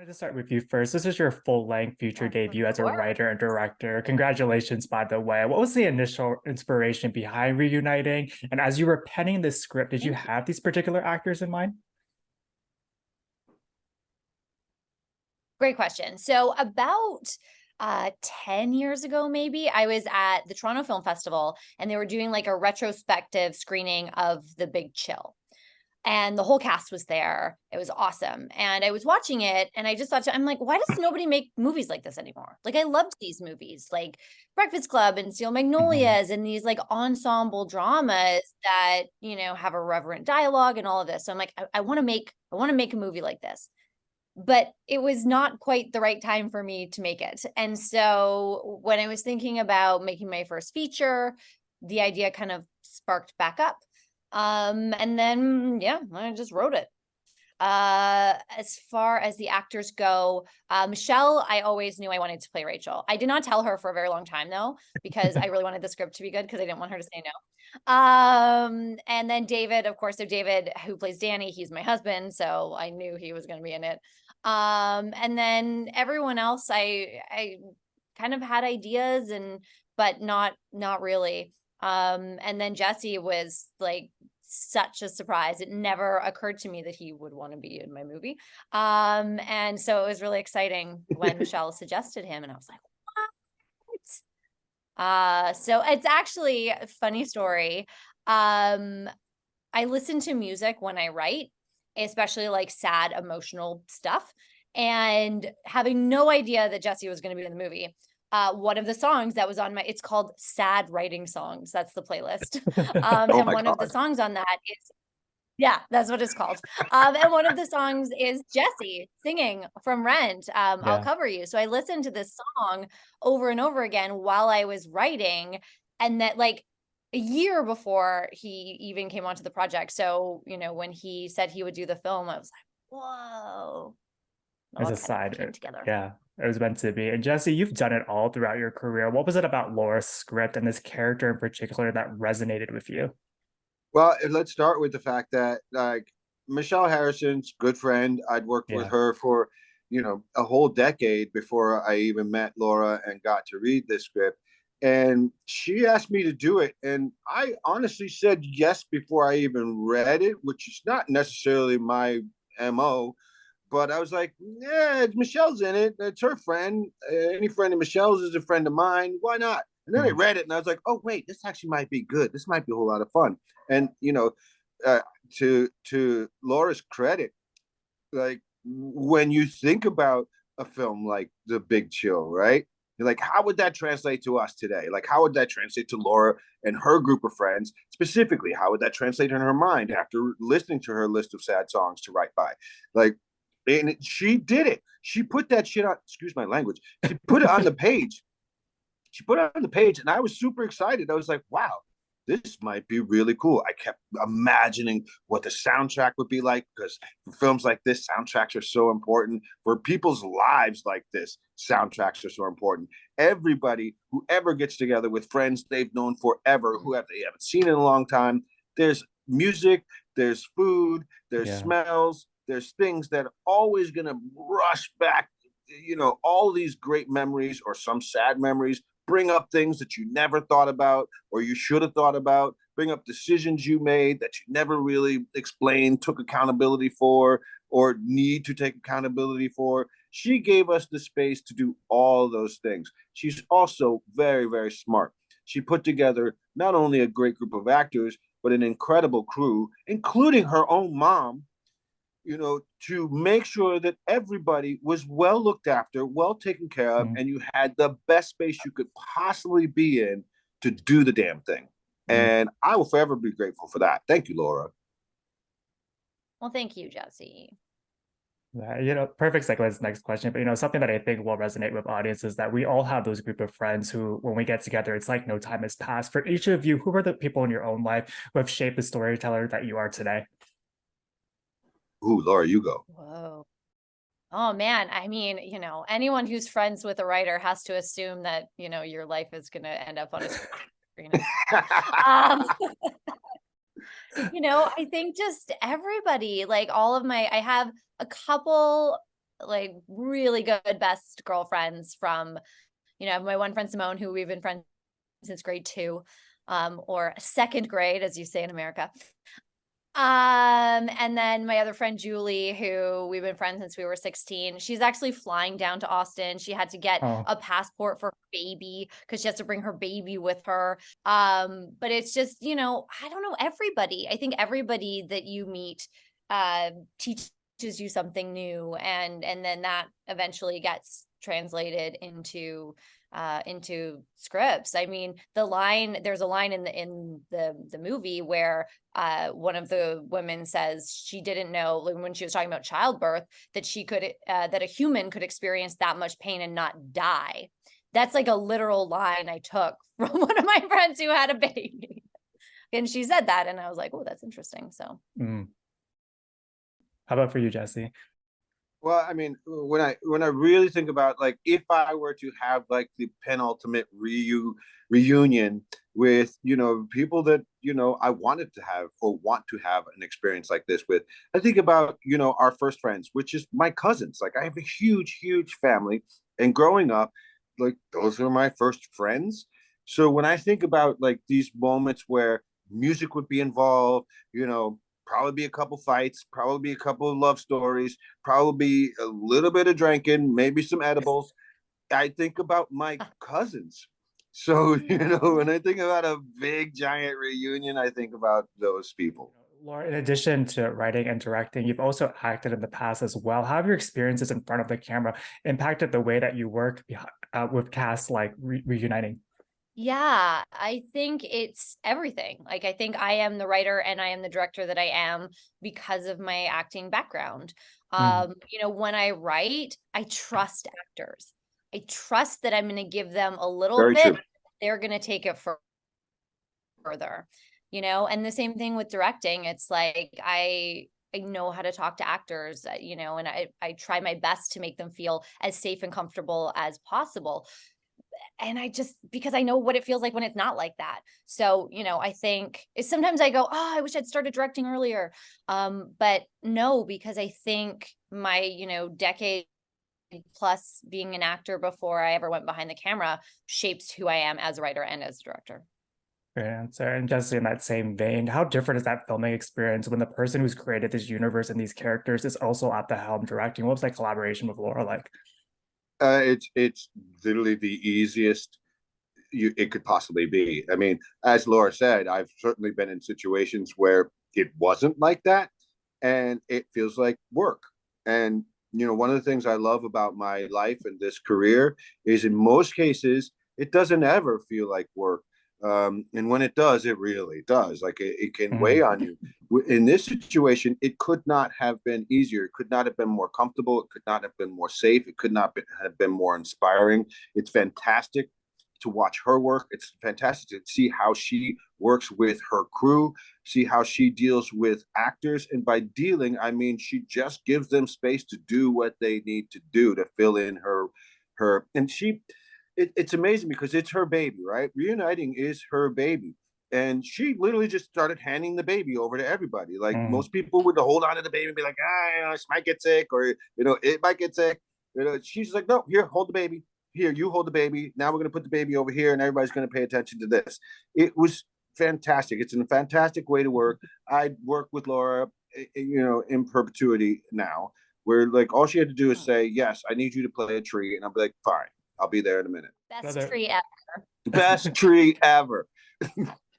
To start with you first. This is your full-length feature Of debut as a course. writer and director. Congratulations, by the way. What was the initial inspiration behind reuniting? And as you were penning this script, did you Thank you. have these particular actors in mind? Great question. So about 10 years ago, maybe, I was at the Toronto Film Festival and they were doing like a retrospective screening of The Big Chill. And the whole cast was there. It was awesome. And I was watching it and I just thought, I'm like, why does nobody make movies like this anymore? Like, I loved these movies, like Breakfast Club and Steel Mhm. Magnolias and these like ensemble dramas that, have a reverent dialogue and all of this. So I'm like, I want to make a movie like this. But it was not quite the right time for me to make it. And so when I was thinking about making my first feature, the idea kind of sparked back up. And then, yeah, I just wrote it. As far as the actors go, Michelle, I always knew I wanted to play Rachel. I did not tell her for a very long time though, because I really wanted the script to be good because I didn't want her to say no. And then David, of course, so David, who plays Danny, he's my husband, so I knew he was going to be in it. And then everyone else, I kind of had ideas but not really. And then Jesse was like such a surprise. It never occurred to me that he would want to be in my movie. And so it was really exciting when Michelle suggested him, and I was like, what? So it's actually a funny story. I listen to music when I write, especially like sad, emotional stuff. And having no idea that Jesse was going to be in the movie, one of the songs that was on it's called Sad Writing Songs. That's the playlist. Oh And my one of the God. songs on that is, yeah, that's what it's called. And one of the songs is Jesse singing from Rent, I'll Yeah. Cover You. So I listened to this song over and over again while I was writing. And that like a year before he even came onto the project. So, when he said he would do the film, I was like, whoa, it As all a kind of side, came together. yeah, it was meant to be. And Jesse, you've done it all throughout your career. What was it about Laura's script and this character in particular that resonated with you? Well, let's start with the fact that Michelle Harrison's good friend. I'd worked with Yeah. her for, a whole decade before I even met Laura and got to read this script. And she asked me to do it. And I honestly said yes before I even read it, which is not necessarily my MO. But I was like, yeah, Michelle's in it. It's her friend. Any friend of Michelle's is a friend of mine. Why not? And then I Mhm. read it and I was like, oh, wait, this actually might be good. This might be a whole lot of fun. And, uh, to Laura's credit, like when you think about a film like The Big Chill, right? You're like, how would that translate to us today? Like, how would that translate to Laura and her group of friends? Specifically, how would that translate in her mind after listening to her list of sad songs to write by? Like, and she did it. She put that shit on. Excuse my language. She put it on the page. She put it on the page, and I was super excited. I was like, "Wow, this might be really cool." I kept imagining what the soundtrack would be like because for films like this, soundtracks are so important. For people's lives like this, soundtracks are so important. Everybody who ever gets together with friends they've known forever, they haven't seen in a long time, there's music, there's food, there's Yeah. smells, there's things that are always going to rush back, all these great memories or some sad memories, bring up things that you never thought about or you should have thought about, bring up decisions you made that you never really explained, took accountability for, or need to take accountability for. She gave us the space to do all those things. She's also very, very smart. She put together not only a great group of actors, but an incredible crew, including her own mom, to make sure that everybody was well looked after, well taken care of, Mhm. and you had the best space you could possibly be in to do the damn thing. Mhm. And I will forever be grateful for that. Thank you, Laura. Well, thank you, Jesse. Yeah, perfect segue to this next question. But something that I think will resonate with audiences that we all have those group of friends who, when we get together, it's like no time has passed. For each of you, who are the people in your own life who have shaped the storyteller that you are today? Ooh, Laura, you go. Whoa. Oh man, I mean, anyone who's friends with a writer has to assume that, your life is going to end up on a screen. Um, I think just everybody, like I have a couple like really good best girlfriends from, you know, my one friend Simone, who we've been friends since grade 2, or second grade, as you say in America. And then my other friend Julie, who we've been friends since we were 16. She's actually flying down to Austin. She had to get Oh, a passport for her baby because she has to bring her baby with her. But it's just, you know, I don't know, everybody. I think everybody that you meet teaches you something new, and then that eventually gets translated into scripts. I mean, there's a line in the movie where one of the women says she didn't know, like, when she was talking about childbirth, that she could that a human could experience that much pain and not die. That's like a literal line I took from one of my friends who had a baby. And she said that, and I was like, oh, that's interesting. So how about for you, Jesse? Well, I mean, when I really think about, like, if I were to have like the penultimate reunion with, you know, people that, you know, I wanted to have or want to have an experience like this with, I think about, you know, our first friends, which is my cousins. Like, I have a huge family, and growing up, like, those were my first friends. So when I think about like these moments where music would be involved, you know, probably be a couple fights, probably be a couple of love stories, probably a little bit of drinking, maybe some edibles. I think about my cousins. So, you know, when I think about a big giant reunion, I think about those people. Laura, in addition to writing and directing, you've also acted in the past as well. How have your experiences in front of the camera impacted the way that you work with casts like reuniting? yeah, I think it's everything. Like, I think I am the writer and I am the director that I am because of my acting background. Mhm. You know, when I write, I trust actors. I trust that I'm going to give them a little Very bit, true. they're going to take it further, you know. And the same thing with directing. It's like I know how to talk to actors, you know, and I try my best to make them feel as safe and comfortable as possible. And I just, because I know what it feels like when it's not like that. So, you know, I think sometimes I go, oh, I wish I'd started directing earlier. But no, because I think my, you know, decade plus being an actor before I ever went behind the camera shapes who I am as a writer and as a director. Great answer. And just in that same vein, how different is that filming experience when the person who's created this universe and these characters is also at the helm directing? What was that collaboration with Laura like? It's literally the easiest it could possibly be. I mean, as Laura said, I've certainly been in situations where it wasn't like that, and it feels like work. And you know, one of the things I love about my life and this career is, in most cases, it doesn't ever feel like work. And when it does, it really does. Like, it can weigh Mhm. on you. In this situation, it could not have been easier. It could not have been more comfortable. It could not have been more safe. It could not have been more inspiring. It's fantastic to watch her work. It's fantastic to see how she works with her crew, see how she deals with actors. And by dealing, I mean she just gives them space to do what they need to do to fill in her. And it's amazing because it's her baby, right? Reuniting is her baby. And she literally just started handing the baby over to everybody. Like, Mhm. most people would hold on to the baby and be like, you know, she might get sick, or, you know, it might get sick. You know, she's like, no, here, hold the baby. Here, you hold the baby. Now we're going to put the baby over here, and everybody's going to pay attention to this. It was fantastic. It's a fantastic way to work. I work with Laura, you know, in perpetuity now, where, like, all she had to do is say, yes, I need you to play a tree. And I'll be like, fine, I'll be there in a minute. Best Another tree ever. Best tree ever.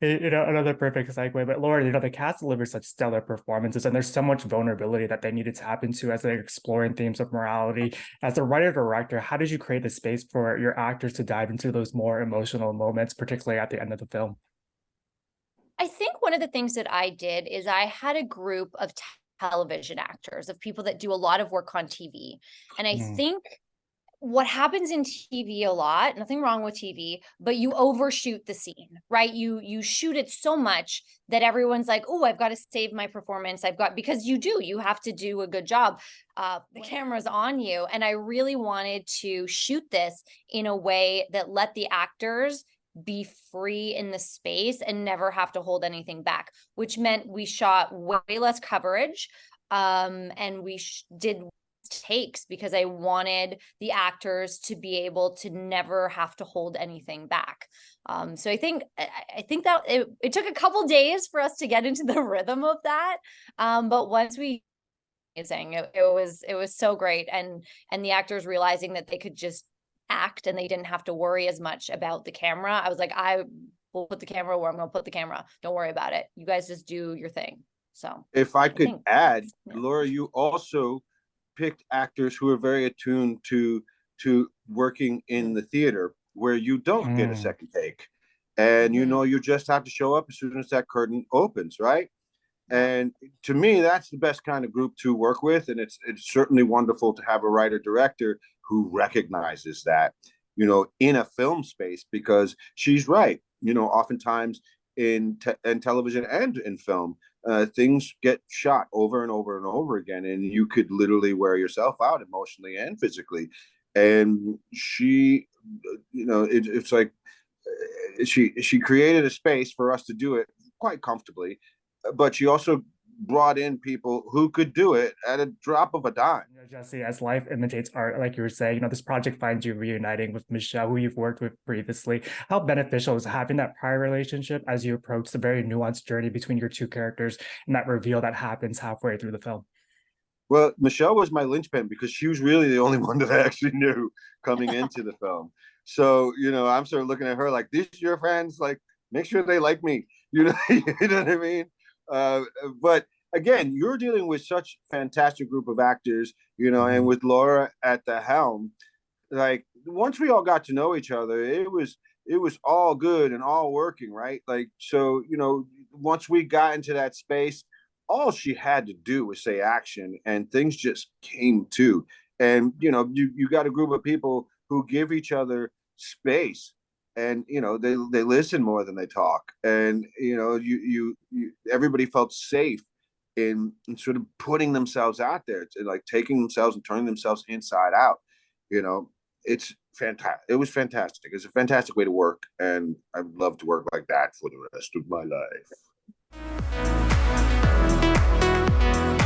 another perfect segue. But Laura, the cast delivers such stellar performances, and there's so much vulnerability that they need to tap into as they're exploring themes of morality. As a writer director, how did you create the space for your actors to dive into those more emotional moments, particularly at the end of the film? I think one of the things that I did is I had a group of television actors, of people that do a lot of work on TV. And I Mm, think what happens in TV a lot, nothing wrong with TV, but you overshoot the scene, right? You shoot it so much that everyone's like, oh, I've got to save my performance. Because you have to do a good job. The camera's on you. And I really wanted to shoot this in a way that let the actors be free in the space and never have to hold anything back, which meant we shot way less coverage. And we did takes because I wanted the actors to be able to never have to hold anything back. So I think that it took a couple days for us to get into the rhythm of that. But once we amazing. It was so great. And the actors realizing that they could just act and they didn't have to worry as much about the camera. I was like, I will put the camera where I'm gonna put the camera. Don't worry about it. You guys just do your thing. So if I could add, yeah. Laura, you also picked actors who are very attuned to working in the theater where you don't get a second take. And you know, you just have to show up as soon as that curtain opens, right? And to me, that's the best kind of group to work with. And it's certainly wonderful to have a writer director who recognizes that, you know, in a film space, because she's right. You know, oftentimes in television and in film, things get shot over and over and over again, and you could literally wear yourself out emotionally and physically. And she, you know, it's like she created a space for us to do it quite comfortably, but she also brought in people who could do it at a drop of a dime. You know, Jesse, as life imitates art, like you were saying, you know, this project finds you reuniting with Michelle, who you've worked with previously. How beneficial is having that prior relationship as you approach the very nuanced journey between your two characters and that reveal that happens halfway through the film? Well, Michelle was my linchpin because she was really the only one that I actually knew coming into the film. So, you know, I'm sort of looking at her like, these are your friends, like, make sure they like me. You know, you know what I mean? But again, you're dealing with such a fantastic group of actors, you know, and with Laura at the helm, like once we all got to know each other, it was all good and all working, right? Like, so, you know, once we got into that space, all she had to do was say action and things just came to. And, you know, you got a group of people who give each other space, and, you know, they listen more than they talk. And, you know, you everybody felt safe in sort of putting themselves out there, to like taking themselves and turning themselves inside out. You know, it's fantastic. It was fantastic. It's a fantastic way to work, and I'd love to work like that for the rest of my life.